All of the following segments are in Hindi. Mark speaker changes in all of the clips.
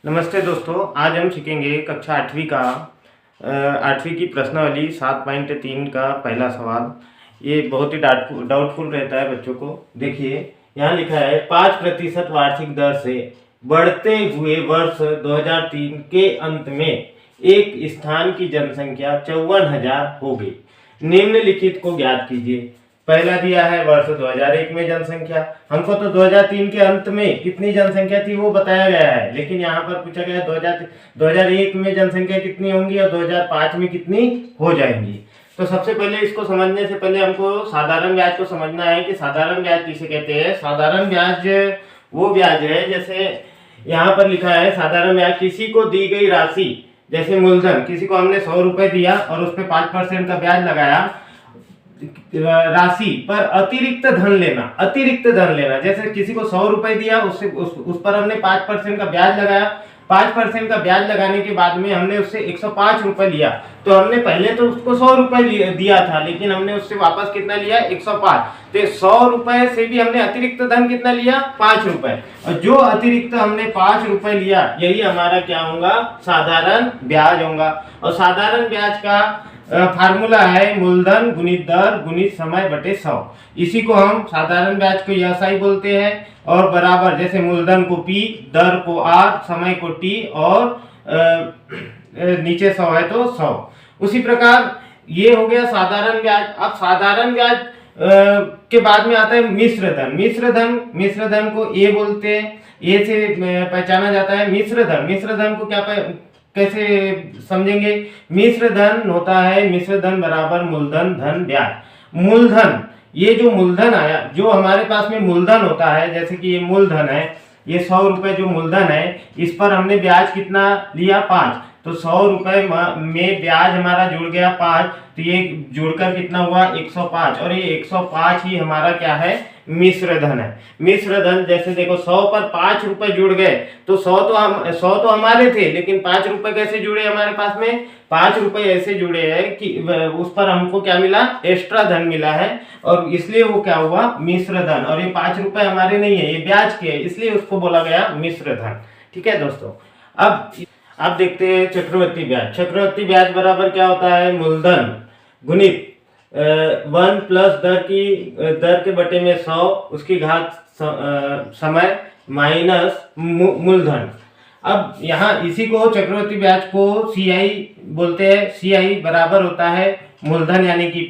Speaker 1: नमस्ते दोस्तों, आज हम सीखेंगे कक्षा 8वीं का 8वीं की प्रश्नावली 7.3 का पहला सवाल। ये बहुत ही डाउटफुल रहता है बच्चों को। देखिए यहाँ लिखा है 5% वार्षिक दर से बढ़ते हुए वर्ष 2003 के अंत में एक स्थान की जनसंख्या 54,000 हो गई। निम्नलिखित को ज्ञात कीजिए। पहला दिया है वर्ष 2001 में जनसंख्या। हमको तो 2003 के अंत में कितनी जनसंख्या थी वो बताया गया है, लेकिन यहाँ पर पूछा गया 2001 में जनसंख्या कितनी होंगी और 2005 में कितनी हो जाएंगी। तो सबसे पहले इसको समझने से पहले हमको साधारण ब्याज को समझना है कि साधारण ब्याज किसे कहते हैं। साधारण ब्याज वो ब्याज है, जैसे यहाँ पर लिखा है साधारण ब्याज किसी को दी गई राशि, जैसे मूलधन, किसी को हमने 100 रुपए दिया और उस पर 5% का ब्याज लगाया, राशि पर अतिरिक्त धन लेना। जैसे किसी को 100 रुपए दिया, उससे उस पर हमने 5% का ब्याज लगाया। 5% का ब्याज लगाने के बाद में हमने उससे 105 रुपए लिया। तो हमने पहले तो उसको 100 रुपए दिया था, लेकिन हमने उससे वापस कितना लिया, 105। तो 100 रुपए से भी हमने अतिरिक्त धन कितना लिया, 5 रुपए। और जो अतिरिक्त हमने 5 रुपए लिया, यही हमारा क्या होगा, साधारण ब्याज होगा। और साधारण ब्याज का फार्मूला है मूलधन गुणित दर गुणित समय बटे 100। इसी को हम साधारण ब्याज को SI बोलते हैं। और बराबर, जैसे मूलधन को P, दर को R, समय को T और नीचे 100 है तो 100। उसी प्रकार ये हो गया साधारण ब्याज। अब साधारण ब्याज के बाद में आता है मिश्र धन। मिश्र धन को A बोलते हैं, A से पहचाना जाता है मिश्र धन को कैसे समझेंगे। मिश्र धन होता है, मिश्र धन बराबर मूलधन धन ब्याज। मूलधन, ये जो मूलधन आया, जो हमारे पास में मूलधन होता है, जैसे कि ये मूलधन है, ये 100 रुपए जो मूलधन है, इस पर हमने ब्याज कितना लिया, 5। तो 100 रुपए में ब्याज हमारा जुड़ गया 5, तो ये जुड़कर कितना हुआ, 105। और ये 105 ही हमारा क्या है, मिश्र धन है। मिश्र धन, जैसे देखो 100 पर 5 रुपए जुड़ गए, तो 100 तो हमारे थे, लेकिन 5 रुपए कैसे जुड़े हमारे पास में, 5 रुपए ऐसे जुड़े हैं कि उस पर हमको क्या मिला, एक्स्ट्रा धन मिला है, और इसलिए वो क्या हुआ, मिश्र धन। और ये 5 रुपए हमारे नहीं है, ये ब्याज के है, इसलिए उसको बोला गया मिश्र धन। ठीक है दोस्तों। अब देखते हैं चक्रवर्ती ब्याज। चक्रवर्ती ब्याज बराबर क्या होता है, मूलधन गुणित 1 प्लस दर के बटे में 100, उसकी घात समय माइनस मूलधन। अब यहाँ इसी को चक्रवर्ती ब्याज को CI बोलते हैं। CI बराबर होता है मूलधन यानी कि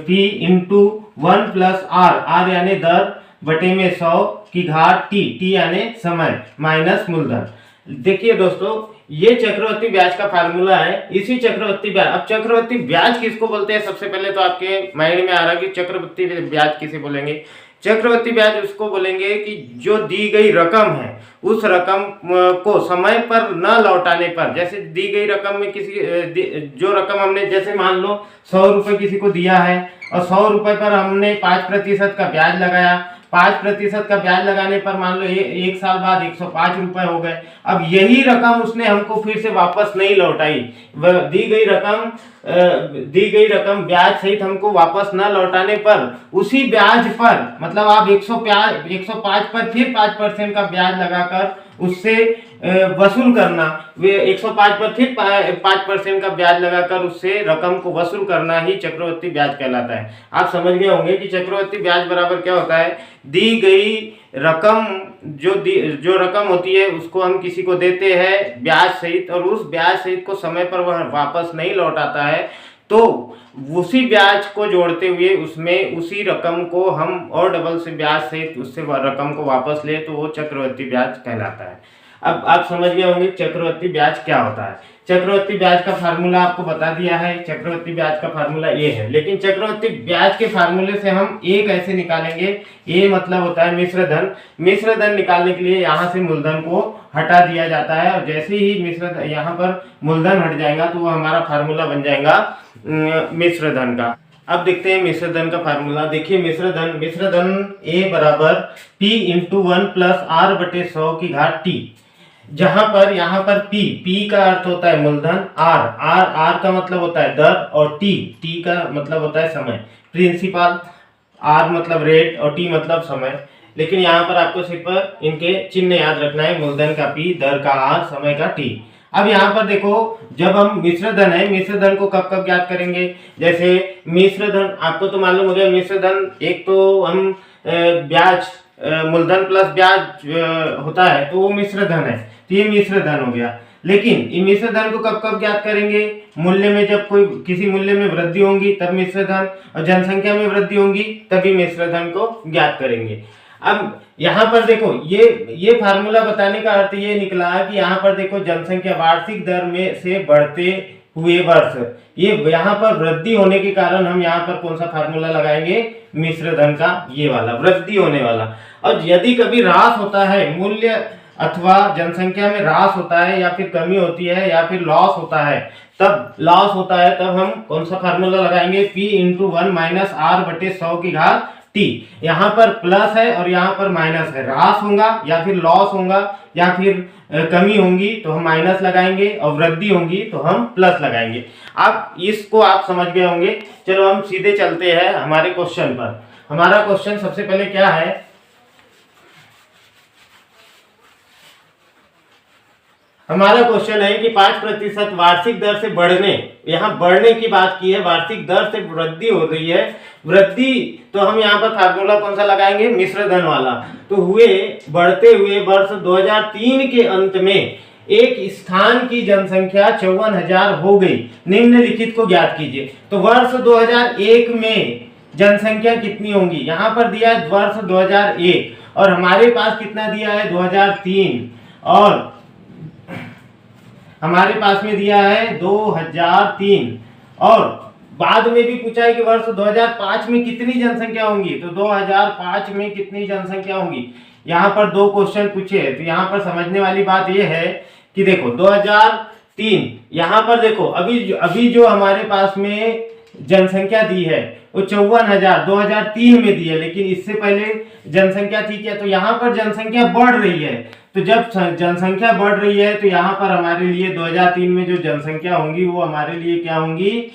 Speaker 1: P इंटू 1 प्लस R यानी दर बटे में 100 की घात T यानी समय माइनस मूलधन। देखिए दोस्तों, ये चक्रवर्ती ब्याज का फार्मूला है। इसी चक्रवर्ती ब्याज, अब चक्रवर्ती ब्याज किसको बोलते हैं, सबसे पहले तो आपके माइंड में आ रहा है कि चक्रवर्ती ब्याज किसे बोलेंगे। चक्रवर्ती ब्याज उसको बोलेंगे कि जो दी गई रकम है, उस रकम को समय पर न लौटाने पर, जैसे दी गई रकम में जो रकम हमने, जैसे मान लो 100 रुपए किसी को दिया है और 100 रुपए पर हमने 5% का ब्याज लगाया। 5% का ब्याज लगाने पर मान लो एक साल बाद 105 रुपए हो गए। अब यही रकम उसने हमको फिर से वापस नहीं लौटाई। दी गई रकम ब्याज सहित हमको वापस न लौटाने पर, उसी ब्याज पर, मतलब आप 105 पर फिर 5% का ब्याज लगाकर उससे वसूल करना, वे 105 पर फिर 5% का ब्याज लगाकर उससे रकम को वसूल करना ही चक्रवर्ती ब्याज कहलाता है। आप समझ गए होंगे कि चक्रवर्ती ब्याज बराबर क्या होता है, दी गई रकम, जो रकम होती है उसको हम किसी को देते हैं ब्याज सहित, और उस ब्याज सहित को समय पर वह वापस नहीं लौटाता है, तो उसी ब्याज को जोड़ते हुए उसमें उसी रकम को हम और डबल से ब्याज सहित उससे रकम को वापस ले, तो वो चक्रवर्ती ब्याज कहलाता है। अब आप समझ गए होंगे चक्रवर्ती ब्याज क्या होता है। चक्रवर्ती ब्याज का फार्मूला आपको बता दिया है। चक्रवर्ती ब्याज का फार्मूला ये है, लेकिन चक्रवर्ती ब्याज के फार्मूले से हम एक ऐसे निकालेंगे, ये मतलब होता है मिश्र धन। मिश्र धन निकालने के लिए यहाँ से मूलधन को हटा दिया जाता है, और जैसे ही यहाँ पर मूलधन हट जाएगा तो वो हमारा फार्मूला बन जाएगा मिश्र धन का। अब देखते हैं मिश्र धन का फार्मूला। देखिए मिश्र धन A बराबर P इंटू 1 प्लस R बटे 100 की घात T, जहां पर यहाँ पर P का अर्थ होता है मूलधन, R का मतलब होता है दर, और T का मतलब होता है समय। प्रिंसिपल, R मतलब रेट और T मतलब समय। लेकिन यहाँ पर आपको सिर्फ इनके चिन्ह याद रखना है, मूलधन का P, दर का R, समय का T। अब यहाँ पर देखो, जब हम मिश्र धन है, मिश्र धन को कब कब ज्ञात करेंगे? जैसे मिश्र धन आपको तो मालूम हो गया, मिश्र धन एक तो हम ब्याज, मूलधन प्लस ब्याज होता है, तो वो मिश्र धन है, तो ये मिश्र धन हो गया। लेकिन ये मिश्र धन को कब कब ज्ञात करेंगे? मूल्य में, जब कोई किसी मूल्य में वृद्धि होगी तब मिश्र धन, और जनसंख्या में वृद्धि होगी तभी मिश्र धन को ज्ञात करेंगे। अब यहाँ पर देखो, ये फार्मूला बताने का अर्थ ये निकला कि यहाँ पर देखो, जनसंख्या वार्षिक दर में से बढ़ते हुए वर्ष, ये यहाँ पर वृद्धि होने के कारण हम यहाँ पर कौन सा फार्मूला लगाएंगे? मिश्र धन का ये वाला, वृद्धि होने वाला। और यदि कभी ह्रास होता है, मूल्य अथवा जनसंख्या में ह्रास होता है, या फिर कमी होती है, या फिर लॉस होता है, तब हम कौन सा फार्मूला लगाएंगे? P × 1 - R/100 T। यहाँ पर प्लस है और यहाँ पर माइनस है, ह्रास होगा या फिर लॉस होगा या फिर कमी होंगी तो हम माइनस लगाएंगे, और वृद्धि होंगी तो हम प्लस लगाएंगे। अब इसको आप समझ गए होंगे। चलो हम सीधे चलते हैं हमारे क्वेश्चन पर। हमारा क्वेश्चन सबसे पहले क्या है? हमारा क्वेश्चन है कि 5% वार्षिक दर से बढ़ने, यहाँ बढ़ने की बात की है, वार्षिक दर से वृद्धि हो रही है, वृद्धि, तो हम यहाँ पर फार्मूला कौन सा लगाएंगे? मिश्र धन वाला। तो बढ़ते हुए वर्ष 2003 के अंत में एक स्थान की जनसंख्या 54,000 हो गई, निम्नलिखित को ज्ञात कीजिए। तो वर्ष 2001 में जनसंख्या कितनी होंगी? यहाँ पर दिया है वर्ष 2001 और हमारे पास कितना दिया है? 2003, और हमारे पास में दिया है 2003, और बाद में भी पूछा है कि वर्ष 2005 में कितनी जनसंख्या होंगी, तो 2005 में कितनी जनसंख्या होंगी। यहाँ पर दो क्वेश्चन पूछे हैं, तो यहाँ पर समझने वाली बात यह है कि देखो 2003, यहाँ पर देखो अभी जो हमारे पास में जनसंख्या दी है वो 54,000 2003 में दी है, लेकिन इससे पहले जनसंख्या थी क्या? तो यहाँ पर जनसंख्या बढ़ रही है। तो जब जनसंख्या बढ़ रही है तो यहाँ पर हमारे लिए 2003 में जो जनसंख्या होंगी वो हमारे लिए क्या होंगी?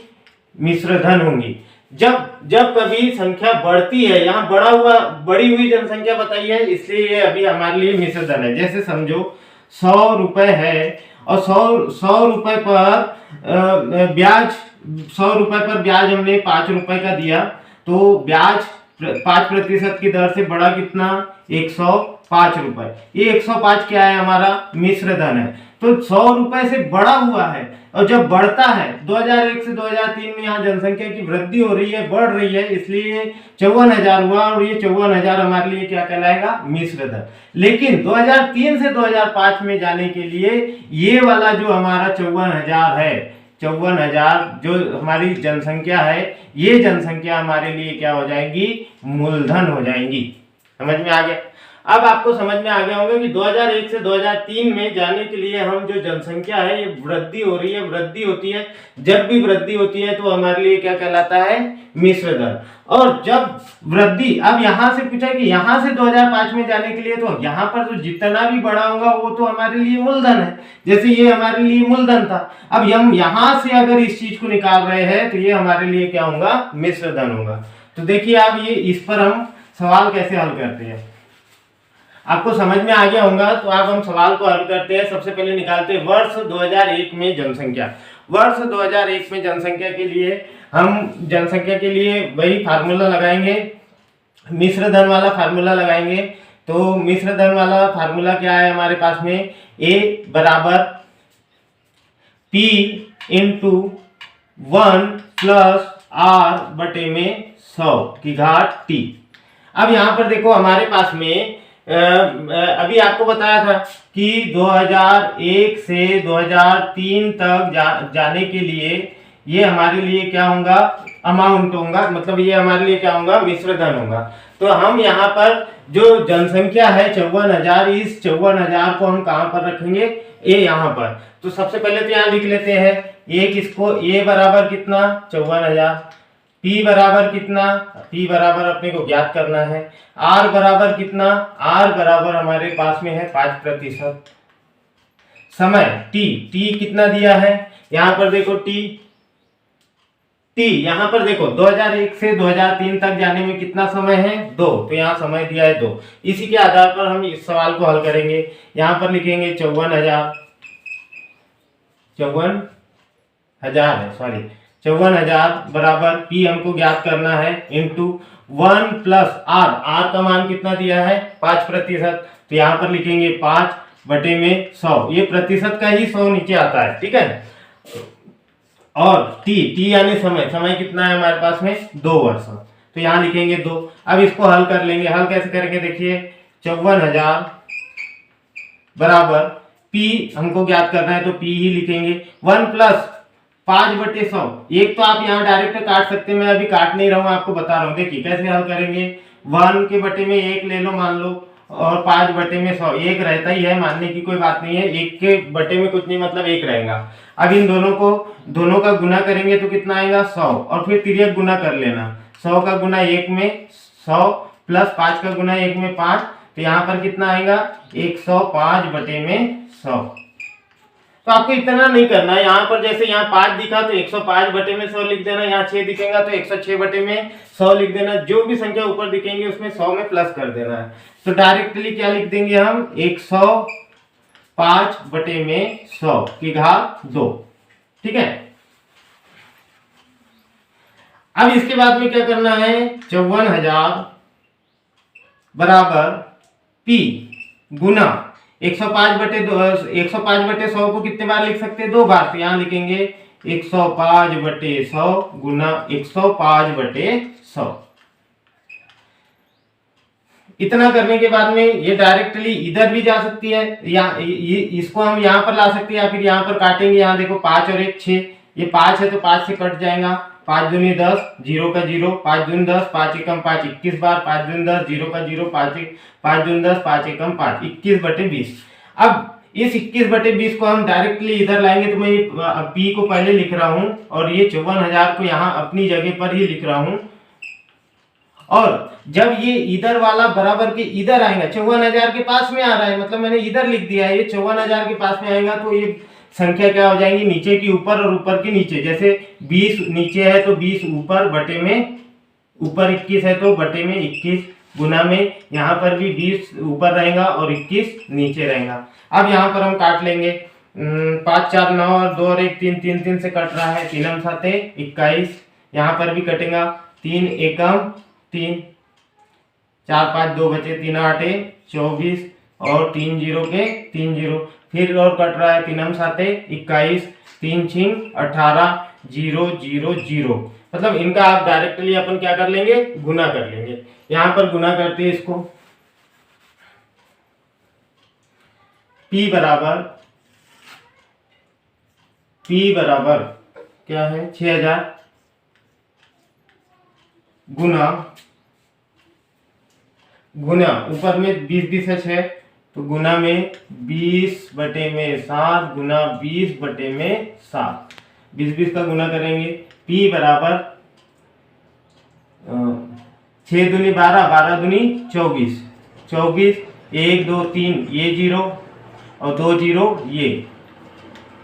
Speaker 1: मिश्र धन होंगी। जब कभी संख्या बढ़ती है, यहाँ बढ़ी हुई जनसंख्या बताई है, इसलिए ये अभी हमारे लिए मिश्र धन है। जैसे समझो 100 रुपए है और 100 रुपए पर ब्याज, 100 रुपए पर ब्याज हमने 5 रुपए का दिया, तो ब्याज 5% की दर से बढ़ा कितना? 105 रुपए। ये 105 क्या है? हमारा मिश्र धन है। तो 100 रुपए से बढ़ा हुआ है, और जब बढ़ता है 2001 से 2003 में यहाँ जनसंख्या की वृद्धि हो रही है, बढ़ रही है, इसलिए 54,000 हुआ, और ये 54,000 हमारे लिए क्या कहलाएगा? मिश्र धन। लेकिन 2003 से 2005 में जाने के लिए ये वाला जो हमारा 54,000 है, 54,000 जो हमारी जनसंख्या है, ये जनसंख्या हमारे लिए क्या हो जाएगी? मूलधन हो जाएंगी। समझ में आ गया? अब आपको समझ में आ गया होगा कि 2001 से 2003 में जाने के लिए हम जो जनसंख्या है ये वृद्धि हो रही है, वृद्धि होती है। जब भी वृद्धि होती है तो हमारे लिए क्या कहलाता है? मिश्र धन। और जब वृद्धि, अब यहाँ से पूछा कि यहाँ से 2005 में जाने के लिए, तो यहाँ पर जो जितना भी बढ़ा होगा वो तो हमारे लिए मूलधन है, जैसे ये हमारे लिए मूलधन था। अब हम यहाँ से अगर इस चीज को निकाल रहे हैं तो ये हमारे लिए क्या होगा? मिश्र धन होगा। तो देखिए आप ये, इस पर हम सवाल कैसे हल करते हैं, आपको समझ में आ गया होगा। तो अब हम सवाल को हल करते हैं। सबसे पहले निकालते हैं वर्ष 2001 में जनसंख्या। वर्ष 2001 में जनसंख्या के लिए हम जनसंख्या के लिए वही फार्मूला लगाएंगे, मिश्र धन वाला फार्मूला लगाएंगे। तो मिश्र धन वाला फार्मूला क्या है हमारे पास में? A बराबर P × 1 + R/100 T। अब यहाँ पर देखो हमारे पास में अभी आपको बताया था कि 2001 से 2003 तक जाने के लिए ये हमारे लिए क्या होगा? अमाउंट होगा, मतलब ये हमारे लिए क्या होगा? मिश्र धन होगा। तो हम यहाँ पर जो जनसंख्या है 54,000, इस 54,000 को हम कहाँ पर रखेंगे? ए यहाँ पर। तो सबसे पहले तो यहाँ लिख लेते हैं किसको? ए बराबर कितना? 54,000। P बराबर कितना? P बराबर अपने को ज्ञात करना है। R बराबर कितना? R बराबर हमारे पास में है 5%। समय T कितना दिया है? यहाँ पर देखो T टी यहाँ पर देखो 2001 से 2003 तक जाने में कितना समय है 2, तो यहाँ समय दिया है 2। इसी के आधार पर हम इस सवाल को हल करेंगे। यहाँ पर लिखेंगे 54,000 है, सॉरी 54,000 बराबर पी हमको ज्ञात करना है इंटू 1 प्लस आर। आर का मान कितना दिया है 5%, तो यहाँ पर लिखेंगे 5/100। ये प्रतिशत का ही 100 नीचे आता है, ठीक है। और टी यानी समय, समय कितना है हमारे पास में 2 वर्ष, तो यहाँ लिखेंगे 2। अब इसको हल कर लेंगे। हल कैसे करेंगे देखिए, 54,000 बराबर पी हमको ज्ञात करना है तो पी ही लिखेंगे 1 प्लस 5/100। एक तो आप यहाँ डायरेक्ट काट सकते हैं, मैं अभी काट नहीं रहा हूँ, आपको बता रहा हूँ। देखिए कैसे हल करेंगे, 1 के बटे में 1 ले लो मान लो, और 5/100 एक रहता ही है, मानने की कोई बात नहीं है। 1 के बटे में कुछ नहीं, मतलब 1 रहेगा। अब इन दोनों का गुना करेंगे तो कितना आएगा 100, और फिर तिर्यक गुना कर लेना। 100 का गुना 1 में 100 प्लस 5 का गुना 1 में 5, तो यहाँ पर कितना आएगा 105/100। तो आपको इतना नहीं करना है। यहाँ पर जैसे यहाँ 5 दिखा तो 105/100 लिख देना, यहाँ 6 दिखेगा तो 106/100 लिख देना। जो भी संख्या ऊपर दिखेंगे उसमें 100 में प्लस कर देना है। तो डायरेक्टली क्या लिख देंगे हम 105/100 की घात 2, ठीक है। अब इसके बाद में क्या करना है, 54,000 बराबर पी गुना 105/100 को कितने बार लिख सकते हैं 2 बार, तो यहाँ लिखेंगे 105/100 गुना 105/100। इतना करने के बाद में ये डायरेक्टली इधर भी जा सकती है, या इसको हम यहाँ पर ला सकते हैं, या फिर यहाँ पर काटेंगे। यहाँ देखो 5 और 1 6, ये 5 है तो 5 से कट जाएगा। 5 दूनी 10, 0 का 0, 5 दूनी 10, 5 एकम 5, 21 बार। 5 दूनी 10, 0 का 0, 5 दूनी 10, 5 एकम 5, 21/20। अब इस 21/20 को हम डायरेक्टली इधर लाएंगे, तो मैं ये पी को पहले लिख रहा हूँ और ये 54,000 को यहाँ अपनी जगह पर ही लिख रहा हूँ। और जब ये इधर वाला बराबर के इधर आएगा, 54,000 के पास में आ रहा है, मतलब मैंने इधर लिख दिया है, ये 54,000 के पास में आएगा तो ये संख्या क्या हो जाएंगी, नीचे की ऊपर और ऊपर की नीचे। जैसे 20 नीचे है तो 20 ऊपर, बटे में ऊपर 21 है तो बटे में 21, गुना में यहाँ पर भी 20 ऊपर रहेगा और 21 नीचे रहेगा। अब यहाँ पर हम काट लेंगे, 5 4 9 और 2 और 1 3, 3 3 से कट रहा है, 3 7 21। यहाँ पर भी कटेगा, 3 एकम 3, 4 5 2 बचे, 3 8 24 और 3 0 के 3 0। फिर और कट रहा है, 3 7 21, 3 6 18 0 0 0। मतलब इनका आप डायरेक्टली अपन क्या कर लेंगे, गुना कर लेंगे। यहाँ पर गुना करते हैं इसको, P बराबर क्या है 6,000 गुना ऊपर में 20 है 6, तो गुना में 20/7 गुना 20/7, 20 का गुना करेंगे। P बराबर 6 दूनी 12, 12 दूनी 24, 24 1 2 3 ये 0 और 2 0 ये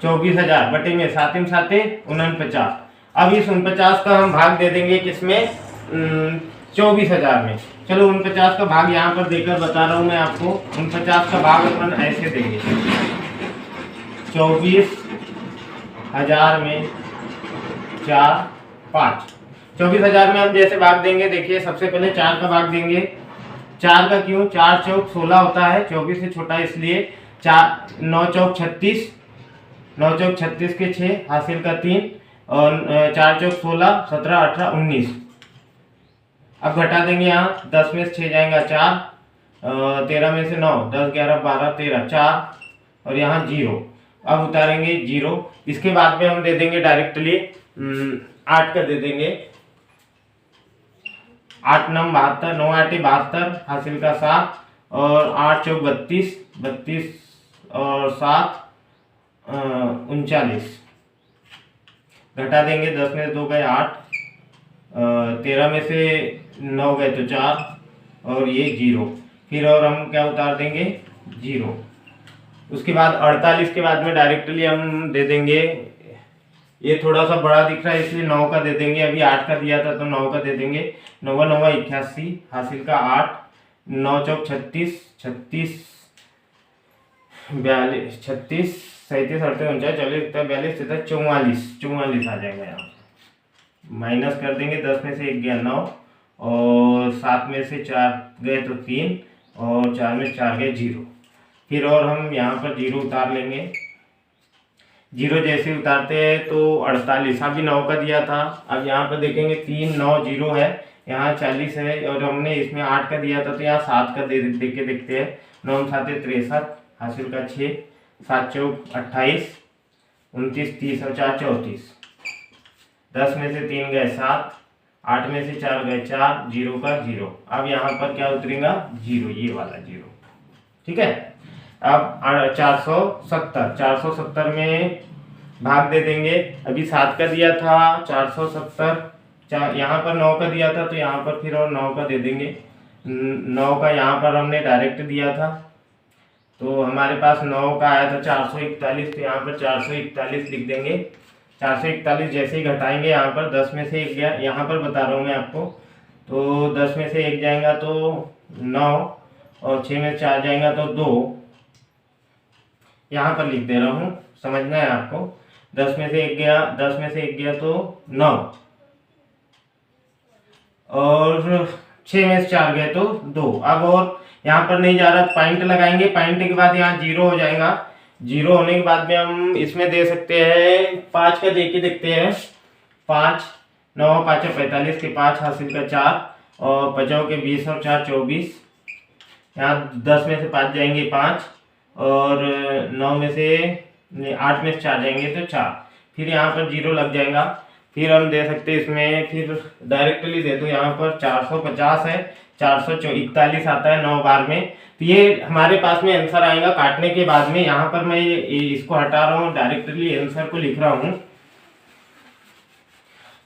Speaker 1: 24,000/7 7 49। अब इस 49 का हम भाग दे देंगे किसमें, 24,000 में। चलो 49 का भाग यहाँ पर देकर बता रहा हूँ मैं आपको। 49 का भाग अपन ऐसे देंगे, 24,000 में 4 5। 24,000 में हम जैसे भाग देंगे, देखिए सबसे पहले 4 का भाग देंगे। 4 का क्यों, 4 चौक 16 होता है, 24 से छोटा इसलिए। 4 9 चौक 36, 9 चौक 36 के 6 हासिल का 3, और 4 चौक 16 17 18 19। अब घटा देंगे, यहाँ 10 में से 6 जाएगा 4, 13 में से 9 10 11 12 13 4, और यहाँ 0। अब उतारेंगे 0। इसके बाद में हम दे देंगे डायरेक्टली 8 का दे देंगे। 8 9 72, 9 8 72 हासिल का 7, और 8 चौक 32, 32 और 7 39। घटा देंगे, 10 में से 2 गए 8, 13 में से 9 गए तो 4, और ये 0। फिर और हम क्या उतार देंगे 0। उसके बाद 48 के बाद में डायरेक्टली हम दे देंगे ये थोड़ा सा बड़ा दिख रहा है इसलिए 9 का दे देंगे, अभी 8 का दिया था तो 9 का दे देंगे। 9 9 81, हासिल का 8, 9 चौक 36, 36 42, 36 37 38 39 40 42 43 44, 44 आ जाएगा यहाँ। माइनस कर देंगे, 10 में से 1 गया 9, और 7 में से 4 गए तो 3, और 4 में 4 गए 0। फिर और हम यहाँ पर 0 उतार लेंगे। 0 जैसे उतारते हैं तो 48, अभी 9 का दिया था, अब यहाँ पर देखेंगे 3 9 0 है, यहाँ 40 है, और हमने इसमें 8 का दिया था तो यहाँ 7 का दे के देखते हैं। 9 7 63, हासिल का 6, 7 चौक 28, 29 30 और 4 34। 10 में से 3 गए 7, 8 में से 4 गए 4, 0 का 0। अब यहाँ पर क्या उतरेगा 0, ये वाला 0, ठीक है। अब 470 में भाग दे देंगे, अभी 7 का दिया था 470, यहाँ पर 9 का दिया था तो यहाँ पर फिर और 9 का दे देंगे। 9 का यहाँ पर हमने डायरेक्ट दिया था तो हमारे पास 9 का आया था 441, तो यहाँ पर 441 लिख देंगे। 441 जैसे ही घटाएंगे यहाँ पर 10 में से 1 गया, यहाँ पर बता रहा हूँ मैं आपको, तो 10 में से 1 जाएगा तो 9, और 6 में 4 जाएगा तो 2, यहाँ पर लिख दे रहा हूँ, समझना है आपको। 10 में से 1 गया, 10 में से 1 गया तो 9, और 6 में से 4 गए तो 2। अब और यहाँ पर नहीं जा रहा, पॉइंट लगाएंगे, पॉइंट के बाद यहाँ 0 हो जाएगा। 0 होने के बाद में हम इसमें दे सकते हैं 5 का दे के देखते हैं। 5 9 5 45 के 5, हासिल का 4, और 50 के 20 और 4 24। यहाँ 10 में से 5 जाएंगे 5, और 9 में से 8 में से 4 जाएंगे तो 4, फिर यहाँ पर 0 लग जाएगा। फिर हम दे सकते हैं इसमें, फिर डायरेक्टली दे दो, यहाँ पर 450 है, 441 आता है 9 बार में, तो ये हमारे पास में आंसर आएगा काटने के बाद में। यहाँ पर मैं इसको हटा रहा हूँ, डायरेक्टली आंसर को लिख रहा हूँ,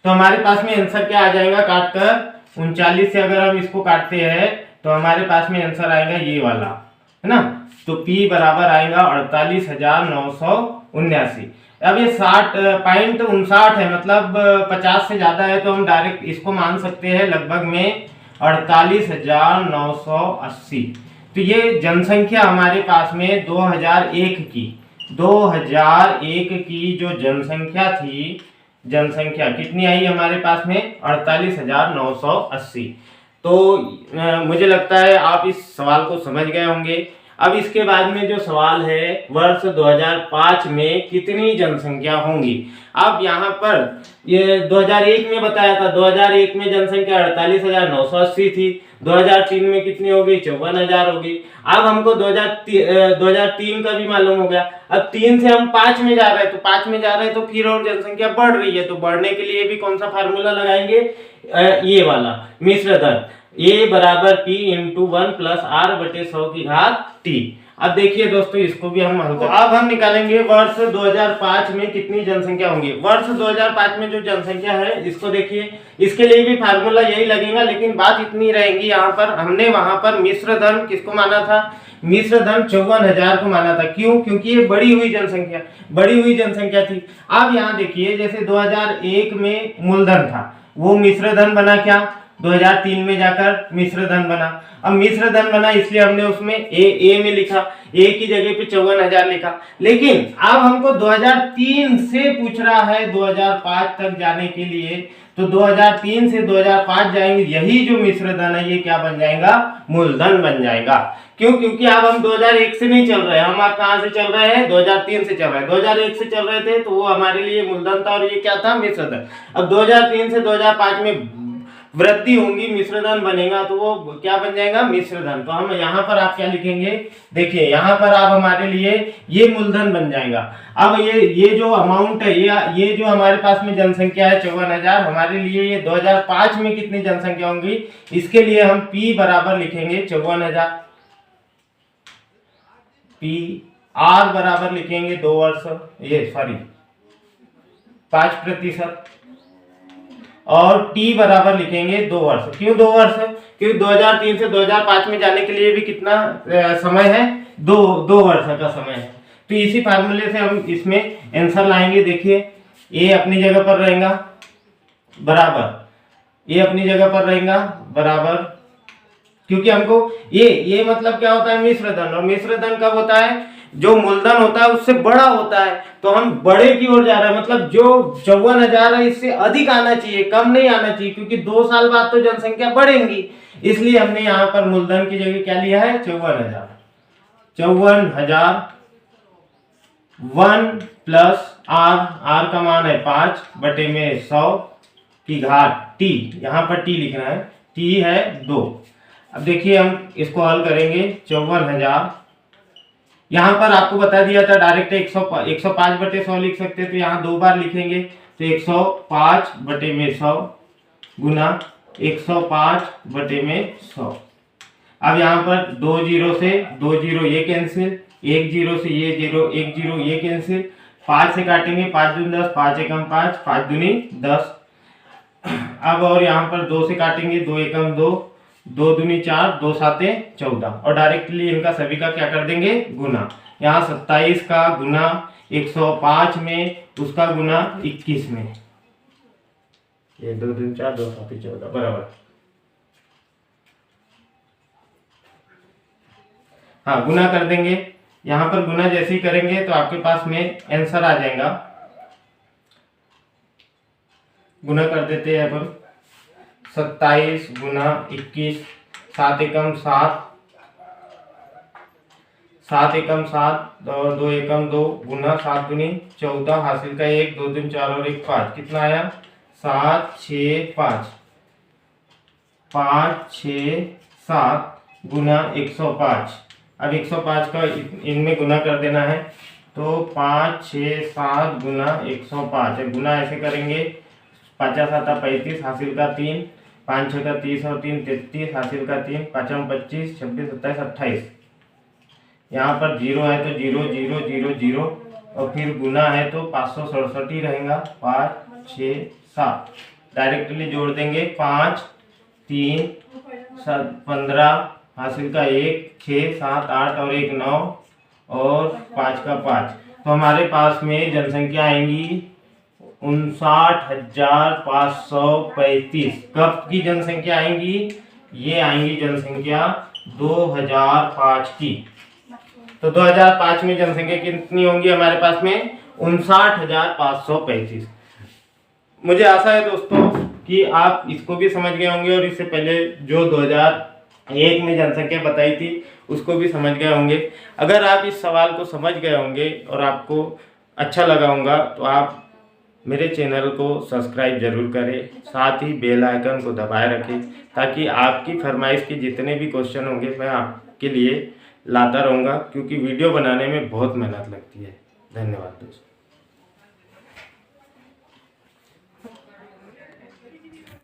Speaker 1: तो हमारे पास में आंसर क्या आ जाएगा काट कर 39 से अगर हम इसको काटते हैं तो हमारे पास में आंसर आएगा ये वाला, है ना। तो P बराबर आएगा 48,979। अब ये 60.59 है, मतलब 50 से ज्यादा है, तो हम डायरेक्ट इसको मान सकते हैं लगभग में 48,980। तो ये जनसंख्या हमारे पास में 2001 की जो जनसंख्या थी, जनसंख्या कितनी आई हमारे पास में 48,980। तो मुझे लगता है आप इस सवाल को समझ गए होंगे। अब इसके बाद में जो सवाल है, वर्ष 2005 में कितनी जनसंख्या होंगी। अब यहाँ पर ये 2001 में बताया था, 2001 में जनसंख्या 48,980 थी। 2003 में कितनी होगी 54,000 होगी। अब हमको 2003 का भी मालूम हो गया। अब 3 से हम 5 में जा रहे हैं, तो 5 में जा रहे हैं तो फिर और जनसंख्या बढ़ रही है, तो बढ़ने के लिए भी कौन सा फार्मूला लगाएंगे, ये वाला मिश्र दर, A बराबर P इंटू 1 प्लस R बटे 100 की घात T। अब देखिए दोस्तों, इसको भी हम हल करें। अब हम निकालेंगे वर्ष 2005 में कितनी जनसंख्या होंगी। वर्ष 2005 में जो जनसंख्या है, इसको देखिए, इसके लिए भी फार्मूला यही लगेगा, लेकिन बात इतनी रहेगी, यहाँ पर हमने वहां पर मिश्र धन किसको माना था, मिश्र धन 54,000 को माना था। क्यों? क्योंकि ये बढ़ी हुई जनसंख्या थी। अब यहाँ देखिए, जैसे 2001 में मूलधन था, वो मिश्र धन बना क्या, 2003 में जाकर मिश्र धन बना। अब मिश्र धन बना इसलिए हमने उसमें ए में लिखा, ए की जगह पे 54,000 लिखा। लेकिन अब हमको 2003 से पूछ रहा है 2005 तक जाने के लिए, तो 2003 से 2005 जाएंगे, यही जो मिश्र धन है ये क्या बन जाएगा, मूलधन बन जाएगा। क्यों? क्योंकि अब हम 2001 से नहीं चल रहे, हम आप कहां से चल रहे हैं, 2003 से चल रहे हैं। 2001 से चल रहे थे तो वो हमारे लिए मूलधन था और ये क्या था, मिश्र धन। अब 2003 से 2005 में वृद्धि होंगी, मिश्रधन बनेगा, तो वो क्या बन जाएगा, मिश्रधन। तो हम यहाँ पर आप क्या लिखेंगे, देखिए यहाँ पर आप हमारे लिए ये मूलधन बन जाएगा। अब ये जो अमाउंट है, ये जो हमारे पास में जनसंख्या है 54,000, हमारे लिए ये 2005 में कितनी जनसंख्या होंगी, इसके लिए हम P बराबर लिखेंगे 54,000, P R बराबर लिखेंगे 2 वर्ष, 5%, और T बराबर लिखेंगे 2 वर्ष। क्यों 2 वर्ष? क्योंकि 2003 से 2005 में जाने के लिए भी कितना समय है, 2 वर्ष का समय है। तो इसी फार्मूले से हम इसमें आंसर लाएंगे। देखिए ए अपनी जगह पर रहेगा बराबर, ये अपनी जगह पर रहेगा बराबर, क्योंकि हमको ये मतलब क्या होता है मिश्र धन, और मिश्र धन कब होता है, जो मूलधन होता है उससे बड़ा होता है, तो हम बड़े की ओर जा रहे हैं, मतलब जो 54,000 है इससे अधिक आना चाहिए, कम नहीं आना चाहिए, क्योंकि 2 साल बाद तो जनसंख्या बढ़ेगी, इसलिए हमने यहाँ पर मूलधन की जगह क्या लिया है 54,000। 54,000 1 प्लस आर का मान है 5 बटे में 100 की घात टी, यहाँ पर टी लिखना है, टी है 2। अब देखिए हम इसको हल करेंगे। 54,000 यहाँ पर आपको बता दिया था डायरेक्ट 105 बटे 100 लिख सकते हैं, तो यहाँ 2 बार लिखेंगे, तो 105 बटे में 100 गुना 105 बटे में 100। अब यहाँ पर 2 जीरो से 2 जीरो ये कैंसिल, 1 जीरो से ये जीरो, 1 जीरो ये कैंसिल, 5 से काटेंगे, 5 दूनी 10, 5 एकम 5, 5 दूनी 10। अब और यहाँ पर 2 से काटेंगे, 2 एकम 2, 2 दूनी 4, 2 साते 14, और डायरेक्टली इनका सभी का क्या कर देंगे गुना। यहाँ 27 का गुना 105 में, उसका गुना 21 में, ये 2 दूनी 4, 2 साते 14 बराबर। हाँ गुना कर देंगे, यहाँ पर गुना जैसे ही करेंगे तो आपके पास में आंसर आ जाएगा। गुना कर देते हैं अपन, 27 गुना 21, 7 एकम 7, 7 एकम 7 और 2 एकम 2 गुना 7 दूनी 14, हासिल का 1, 2 दूनी 4 और 1 5, कितना आया 7 6 5, 5 6 7 गुना 105। अब 105 का इनमें गुना कर देना है, तो 5 6 7 गुना 105, गुना ऐसे करेंगे, 5 7 35, हासिल का 3, 5 6 का 30 और 3 33, हासिल का 3, 5 25, 26 27 28। यहाँ पर 0 है तो 0 0 0 0, और फिर गुना है तो 567 ही रहेगा, 5 6 7, डायरेक्टली जोड़ देंगे, 5 3 15, हासिल का 1 6 7 8 और 1 9 और 5 का 5, तो हमारे पास में जनसंख्या आएंगी 59,535। कब की जनसंख्या आएंगी, ये आएंगी जनसंख्या 2005 की। तो 2005 में जनसंख्या कितनी होंगी हमारे पास में 59,535। मुझे आशा है दोस्तों कि आप इसको भी समझ गए होंगे, और इससे पहले जो 2001 में जनसंख्या बताई थी उसको भी समझ गए होंगे। अगर आप इस सवाल को समझ गए होंगे और आपको अच्छा लगा होगा तो आप मेरे चैनल को सब्सक्राइब जरूर करें, साथ ही बेल आइकन को दबाए रखें, ताकि आपकी फरमाइश के जितने भी क्वेश्चन होंगे मैं आपके लिए लाता रहूँगा, क्योंकि वीडियो बनाने में बहुत मेहनत लगती है। धन्यवाद दोस्तों।